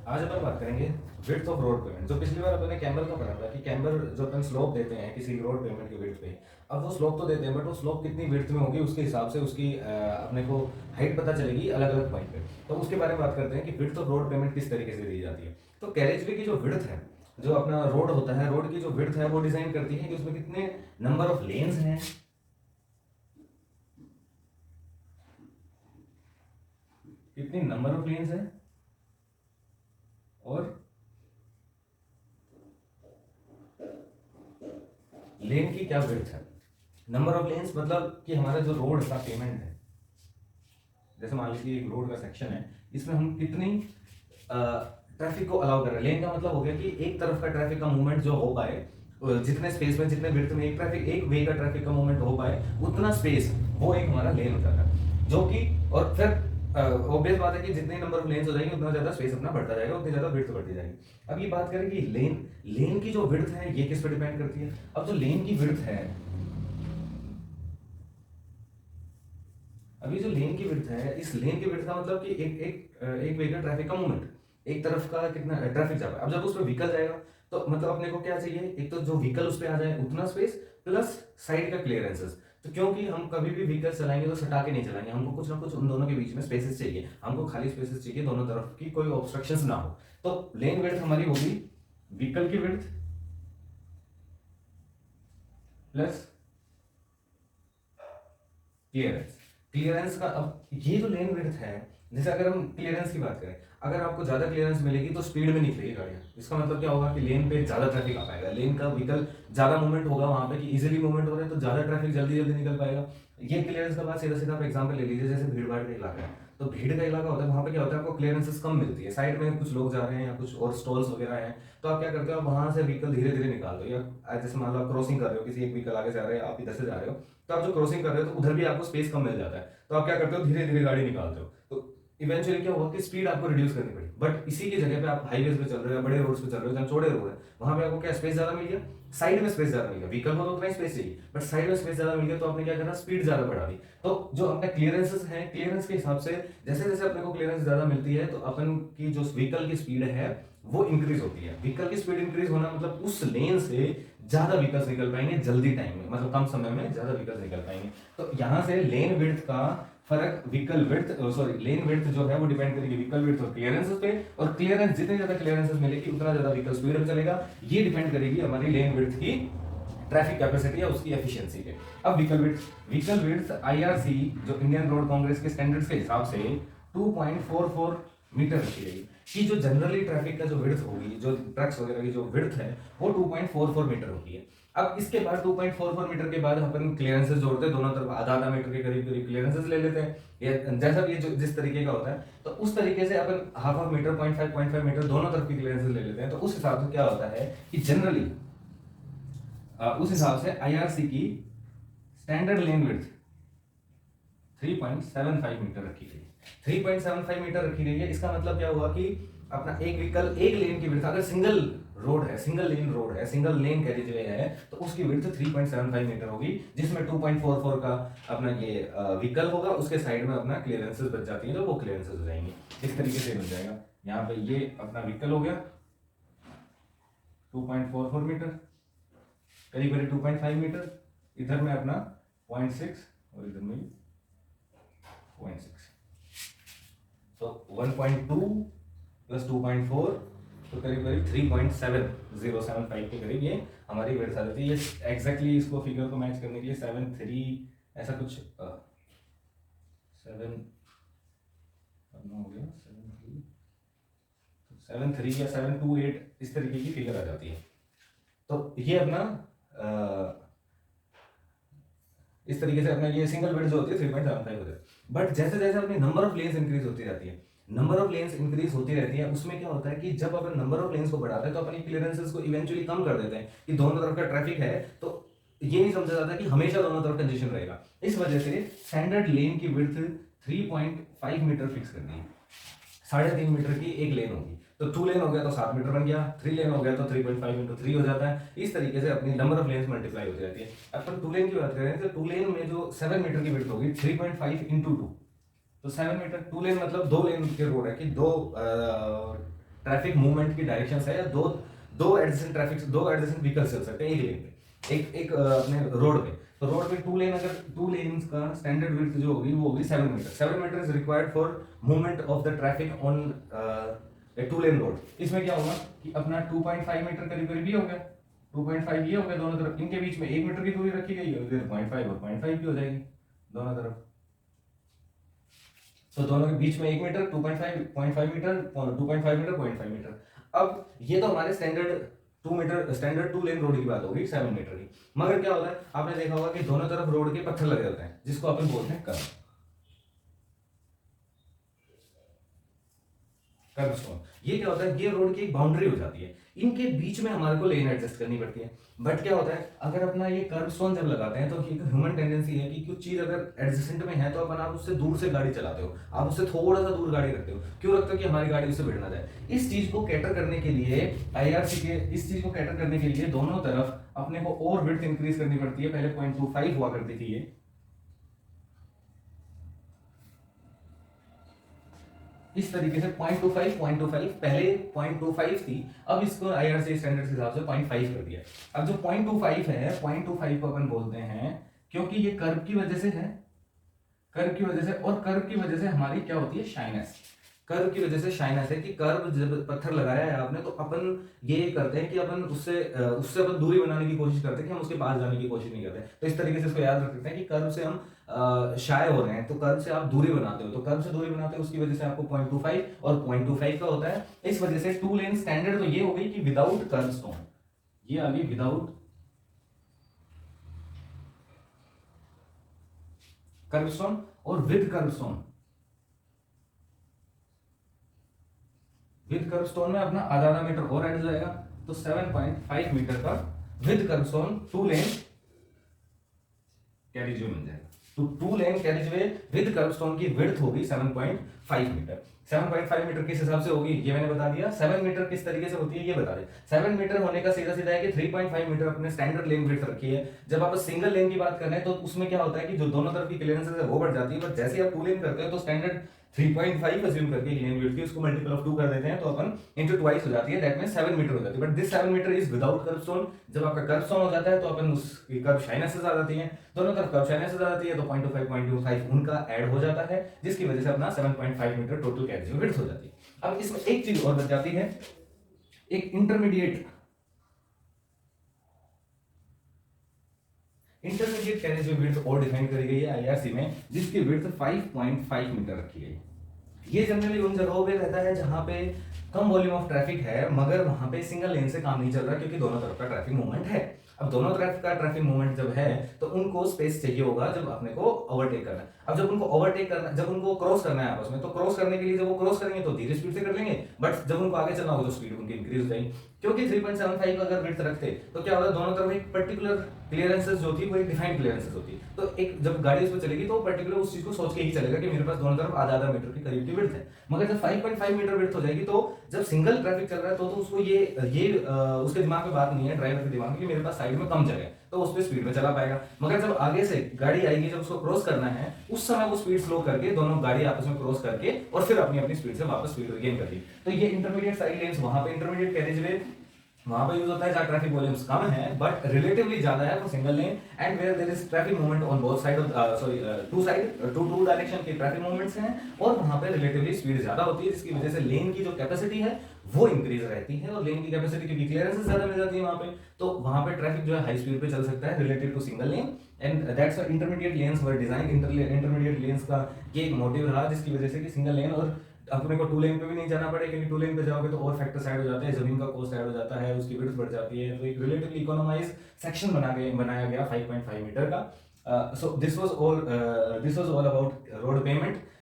आज अपन बात करेंगे विड्थ ऑफ रोड पेमेंट। जो पिछली बार अपने कैम्बर का पढ़ा था कि कैम्बर जो अपन स्लोप देते हैं किसी रोड पेमेंट की विड्थ पे, अब वो स्लोप तो देते हैं बट वो स्लोप कितनी विड्थ में होगी उसके हिसाब से उसकी अपने को हाइट पता चलेगी अलग अलग पॉइंट पे। तो उसके बारे में बात करते हैं कि विड्थ ऑफ रोड पेमेंट किस तरीके से दी जाती है। तो कैरेजवे की जो विड्थ है, जो अपना रोड होता है, रोड की जो विड्थ है वो डिजाइन करती है कि उसमें कितने नंबर ऑफ लेन्स हैं, कितनी नंबर ऑफ लेन्स हैं और लेन की क्या विड्थ है। नंबर ऑफ लेन्स मतलब कि हमारा जो रोड का पेमेंट है, जैसे मान लीजिए एक रोड का सेक्शन है, इसमें हम कितनी ट्रैफिक को अलाउ कर रहे हैं। लेन का मतलब हो गया कि एक तरफ का ट्रैफिक का मूवमेंट जो हो पाए, जितने स्पेस में जितने विड्थ में एक वे का ट्रैफिक का मूवमेंट हो पाए उतना स्पेस, वो एक हमारा लेन हो जाता है। जो कि और फिर ऑब्वियस बात है कि जितने नंबर ऑफ लेन्स हो जाएंगे उतना ज्यादा स्पेस अपना बढ़ता जाएगा, उतनी ज्यादा विड्थ बढ़ती जाएगी। अब ये बात करें कि लेन लेन की जो विड्थ है ये किस पर डिपेंड करती है। अब जो लेन की विड्थ है, अभी जो लेन की विड्थ है, इस लेन की विड्थ का मतलब कि एक वे का ट्रैफिक का मूवमेंट, एक तरफ का कितना ट्रैफिक जा रहा है। अब जब उस पर व्हीकल जाएगा तो मतलब अपने को क्या चाहिए, एक तो जो व्हीकल उस पर आ जाए उतना स्पेस प्लस साइड का क्लियरेंसेस। तो क्योंकि हम कभी भी व्हीकल चलाएंगे तो सटा के नहीं चलाएंगे, हमको कुछ ना कुछ उन दोनों के बीच में स्पेसेस चाहिए, हमको खाली स्पेसेस चाहिए, दोनों तरफ की कोई ऑब्स्ट्रक्शंस ना हो। तो लेन विड्थ हमारी होगी व्हीकल की विड्थ प्लस क्लियरेंस। क्लियरेंस का, अब ये जो लेन विड्थ है, जैसे अगर हम क्लियरेंस की बात करें, अगर आपको ज्यादा क्लियरेंस मिलेगी तो स्पीड में निकलेगी गाड़ियां। इसका मतलब क्या होगा कि लेन पे ज्यादा ट्रैफिक आ पाएगा, लेन का व्हीकल ज्यादा मूवमेंट होगा वहां पे कि इजीली मूवमेंट हो रहा है तो ज्यादा ट्रैफिक जल्दी जल्दी निकल पाएगा। ये क्लियरेंस का बात सीधा सीधा आप एग्जाम्पल ले लीजिए, जैसे भीड़ भाड़ का इलाका है, तो भीड़ का इलाका होता है, वहां पे क्या होता है, आपको क्लियरेंसेस कम मिलती है, साइड में कुछ लोग जा रहे हैं या कुछ और स्टॉल्स वगैरह हैं, तो आप क्या करते हो, आप वहां से व्हीकल धीरे धीरे निकाल दो, या जैसे मान लो आप क्रॉसिंग कर रहे हो, किसी एक व्हीकल आगे जा रहे हैं, आप इधर से जा रहे हो, तो आप जो क्रॉसिंग कर रहे हो तो उधर भी आपको स्पेस कम मिल जाता है, तो आप क्या करते हो, धीरे धीरे गाड़ी निकालते हो। तो इवेंचुअली क्या हुआ कि स्पीड आपको रिड्यूस करनी पड़ी, बट इसी की जगह पे आप हाईवेज पे चल रहे हो या बड़े रोड्स पे चल रहे हो जहाँ चौड़े रोड है, वहां पे आपको क्या स्पेस ज्यादा मिल गया, साइड में स्पेस ज्यादा मिल गया, व्हीकल को तो उतना ही स्पेस चाहिए बट साइड में स्पेस ज्यादा मिल गया, तो आपने क्या करा, स्पीड ज्यादा बढ़ा दी। तो जो अपने क्लियरेंसेस हैं, क्लियरेंस के हिसाब से जैसे जैसे अपने को क्लियरेंस ज्यादा मिलती है तो अपन की जो व्हीकल की स्पीड है वो इंक्रीज होती है। व्हीकल की स्पीड इंक्रीज होना मतलब उस लेन से ज्यादा व्हीकल्स निकल पाएंगे जल्दी टाइम में, मतलब कम समय में ज्यादा व्हीकल्स निकल पाएंगे। तो यहां से लेन विड्थ का फर्क व्हीकल विड्थ, सॉरी लेन विड्थ जो है वो डिपेंड करेगी व्हीकल विड्थ और क्लियरेंसेस पे, और क्लियरेंस जितनी ज्यादा क्लियरेंसेस मिलेगी उतना ज्यादा व्हीकल स्पीड में चलेगा। ये डिपेंड करेगी हमारी लेन विड्थ की ट्रैफिक कैपेसिटी या उसकी एफिशिएंसी पे। अब व्हीकल विड्थ आईआरसी जो इंडियन रोड कांग्रेस के स्टैंडर्ड्स के हिसाब से 2.44 मीटर रखी गई, कि जो जनरली ट्रैफिक का जो विड्थ होगी, जो ट्रक्स वगैरह की जो विड्थ है वो 2.44 मीटर होती है। अब इसके बाद 2.44 मीटर के बाद अपन क्लियरेंसेस जोड़ते हैं, दोनों तरफ आधा आधा मीटर के करीब करीब क्लियरेंसेस ले लेते हैं, या जैसा भी जो जिस तरीके का होता है, तो उस तरीके से अपन हाफ हाफ मीटर 0.5 मीटर दोनों तरफ की क्लियरेंसेस ले लेते हैं। तो उस हिसाब से क्या होता है कि जनरली उस हिसाब से आईआरसी की स्टैंडर्ड लेन विड्थ 3.75 मीटर रखी गई है। 3.75 मीटर रखी गई है, इसका मतलब क्या हुआ कि अपना एक व्हीकल एक लेन की विड्थ, अगर सिंगल रोड है, सिंगल लेन रोड है, सिंगल लेन कैरिजवे है, तो उसकी विड्थ 3.75 मीटर होगी, जिसमें 2.44 का अपना ये व्हीकल होगा, उसके साइड में अपना क्लियरेंसेस बच जाती है, तो वो क्लियरेंसेस हो जाएंगी। इस तरीके से बन जाएगा। यहाँ पे ये अपना व्हीकल हो गया 2.44 मीटर, करीब करीब 2.5 मीटर, इधर में अपना 0.6 और इधर में 0.6, तो 1.2 प्लस 2.4, तो करीब करीब 3.7075 के करीब ये हमारी विड्थ आ जाती है। ये एग्जैक्टली इसको फिगर को मैच करने के लिए 7.3 ऐसा कुछ 7 हो गया 7.3 या 7.28 इस तरीके की फिगर आ जाती है। तो ये अपना इस तरीके से अपना ये सिंगल विड्थ जो होती है 3.75 होती है। बट जैसे जैसे अपनी नंबर ऑफ लेन्स इंक्रीज होती रहती है, नंबर ऑफ लेन्स इंक्रीज होती रहती है, उसमें क्या होता है कि जब अपन नंबर ऑफ लेन्स को बढ़ाते हैं तो अपनी क्लियरेंसेस को इवेंचुअली कम कर देते हैं, कि दोनों तरफ का ट्रैफिक है तो ये नहीं समझा जाता कि हमेशा दोनों तरफ कंजेशन रहेगा। इस वजह से स्टैंडर्ड लेन की विड्थ 3.5 मीटर फिक्स कर दी, 3.5 मीटर की एक लेन होगी, तो 2 लेन हो गया तो 7 मीटर बन गया, 3 लेन हो गया तो 3.5 इंटू 3 हो जाता है। इस तरीके से अपनी नंबर ऑफ लेन्स मल्टीप्लाई होती रहती है। अपन 2 लेन की बात करें तो 2 लेन में जो 7 मीटर की विड्थ होगी 3.5 इंटू 2, तो 7 मीटर। 2 लेन मतलब 2 लेन के रोड है कि दो ट्रैफिक मूवमेंट की डायरेक्शन है, या दो दो एडजेसेंट व्हीकल चल सकते हैं एक लेन पे, एक अपने रोड पे। तो रोड पे टू लेन्स का स्टैंडर्ड विड्थ जो होगी वो होगी 7 metre. 7 metre is required for movement of the traffic on a two lane road. इसमें क्या होगा कि अपना 2.5 मीटर करीब करीब ये हो गया, 2.5 ये हो गया दोनों तरफ, इनके बीच में 1 मीटर की दूरी रखी गई है, फिर 0.5 और 0.5 की हो जाएगी दोनों तरफ। तो दोनों के बीच में 1 मीटर, 2.5 मीटर, 2.5 मीटर, 0.5 मीटर। अब ये तो हमारे स्टैंडर्ड टू लेन रोड की बात होगी 7 मीटर की। मगर क्या होता है, आपने देखा होगा कि दोनों तरफ रोड के पत्थर लगे होते हैं, जिसको अपन बोलते हैं कर्व स्टोन। ये क्या होता है, ये रोड की एक बाउंड्री हो जाती है, इनके बीच में हमारे को लेन एडजस्ट करनी पड़ती है। बट क्या होता है, अगर अपना ये कर्व स्टोन जब लगाते हैं तो एक ह्यूमन टेंडेंसी है कि कुछ चीज अगर एडजेसेंट में है तो अपन आप उससे दूर से गाड़ी चलाते हो, आप उससे थोड़ा सा दूर गाड़ी रखते हो। क्यों रखते हो? कि हमारी गाड़ी उससे भिड़ ना जाए। इस चीज को कैटर करने के लिए इस चीज को कैटर करने के लिए दोनों तरफ अपने को और विड्थ इंक्रीज करनी पड़ती है। पहले 0.25 हुआ करती थी ये, इस तरीके से 0.25 पहले 0.25 थी, अब इसको आईआरसी स्टैंडर्ड के हिसाब से 0.5 कर दिया। अब जो 0.25 है, 0.25 को अपन बोलते हैं क्योंकि ये कर्व की वजह से है, कर्व की वजह से, और कर्व की वजह से हमारी क्या होती है, शाइनेस। कर्व की वजह से शाइनेस है कि कर्व जब पत्थर लगाया है आपने तो अपन ये करते हैं कि अपन उससे अपन दूरी बनाने की कोशिश करते हैं, कि हम उसके पास जाने की कोशिश नहीं करते। तो इस तरीके से इसको याद रख सकते हैं कि कर्व से हम शाय हो रहे हैं, तो कर्व से आप दूरी बनाते हो, तो कर्व से दूरी बनाते हो उसकी वजह से आपको 0.25 और 0.25 का होता है। इस वजह से टू लेन स्टैंडर्ड तो ये हो गई कि विदाउट कर्व स्टोन, ये आ गई विदाउट कर्व स्टोन, और with curve stone, with curve stone में अपना आधा मीटर और ऐड हो जाएगा, तो 7.5 मीटर का with curve stone two lane carriageway मिल जाएगा। तो two lane carriageway with curve stone की विड्थ होगी 7.5 मीटर। 7.5 मीटर किस हिसाब से होगी ये मैंने बता दिया। 7 मीटर किस तरीके से होती है ये बता दे। 7 मीटर होने का सीधा सीधा है कि 3.5 मीटर अपने स्टैंडर्ड लेन विड्थ रखी है। जब आप सिंगल लेन की बात कर रहे हैं तो उसमें क्या होता है कि जो दोनों तरफ की क्लियरेंसेस है वो बढ़ जाती है, बट जैसे आप टू लेन करते हो तो स्टैंडर्ड 3.5 अज्यूम करके लेन विड्थ की उसको मल्टीपल ऑफ 2 कर देते हैं, तो अपन इनटू ट्वाइस हो जाती है, दैट मींस 7 मीटर हो जाती है। But this 7 metre is without kerb stone. जब आपका कर्व स्टोन हो जाता है तो अपन उसकी कर्व शाइनेसेस आ जाती हैं, दोनों तरफ कर्व शाइनेसेस आ जाती है, तो 0.25 उनका ऐड हो जाता है, जिसकी वजह से अपना 7.5 मीटर टोटल कैरिज विड्थ हो जाती है। अब इसमें एक चीज और बच जाती है, एक इंटरमीडिएट कैरिज विड्थ और डिफाइन करी गई है आईआरसी में, जिसकी विड्थ 5.5 मीटर रखी गई है। ये जनरली उन जगहों पे रहता है जहां पे कम वॉल्यूम ऑफ ट्रैफिक है, मगर वहां पे सिंगल लेन से काम नहीं चल रहा क्योंकि दोनों तरफ का ट्रैफिक मूवमेंट है। अब दोनों तरफ का ट्रैफिक मूवमेंट जब है तो उनको स्पेस चाहिए होगा जब अपने को ओवरटेक करना है। अब जब उनको क्रॉस करना है आपस में, तो क्रॉस करने के लिए जब वो क्रॉस करेंगे तो धीरे स्पीड से कर लेंगे, बट जब उनको आगे चलना होगा तो स्पीड उनकी इंक्रीज हो जाएगी। क्योंकि 3.75 अगर विड्थ रखते तो क्या होता है, दोनों तरफ एक पर्टिकुलर क्लियरेंसेस जो थी वो एक डिफाइंड क्लियरेंसेस होती, तो एक जब गाड़ी उस पर चलेगी तो पर्टिकुलर उस चीज को सोच के ही चलेगा कि मेरे पास दोनों तरफ आधा मीटर के करीब की विड्थ है। मगर जब 5.5 मीटर विड्थ हो जाएगी तो जब सिंगल ट्रैफिक चल रहा है तो उसको ये उसके दिमाग में बात नहीं है, ड्राइवर के दिमाग में, कि मेरे पास साइड में कम जगह है तो उस पर स्पीड में चला पाएगा। मगर जब आगे से गाड़ी आएगी, जब उसको क्रॉस करना है, उस समय वो स्पीड स्लो करके दोनों गाड़ी आपस में क्रॉस करके और फिर अपनी अपनी स्पीड से वापस स्पीड गेन करती है। तो ये इंटरमीडिएट साइड लेन्स वहां पे इंटरमीडिएट कैरिजवे वहां पे यूज होता है जहां ट्रैफिक वॉल्यूम्स कम है बट रिलेटिवली ज्यादा है, वो single lane and where there is traffic movement on both side two direction के ट्रैफिक मूवमेंट्स हैं, और वहां पे रिलेटिवली स्पीड ज्यादा होती है, जिसकी वजह से लेन की जो कैपेसिटी है वो इंक्रीज रहती है, और लेन की कैपेसिटी की क्लियरेंस ज्यादा मिल जाती है वहां पे, तो वहां पे ट्रैफिक जो है हाई स्पीड पे चल सकता है related to single lane. And that's why intermediate lanes were design. Intermediate lanes का ये एक मोटिव रहा, जिसकी वजह से कि सिंगल लेन और अपने को टू लेन पे भी नहीं जाना पड़े, क्योंकि टू लेन पे जाओगे तो और फैक्टर्स ऐड हो जाते हैं, जमीन का कॉस्ट ऐड हो जाता है, उसकी विड्थ बढ़ जाती है। तो एक रिलेटिवली इकोनोमाइज सेक्शन बनाया गया 5.5 मीटर का। So this was all about road payment.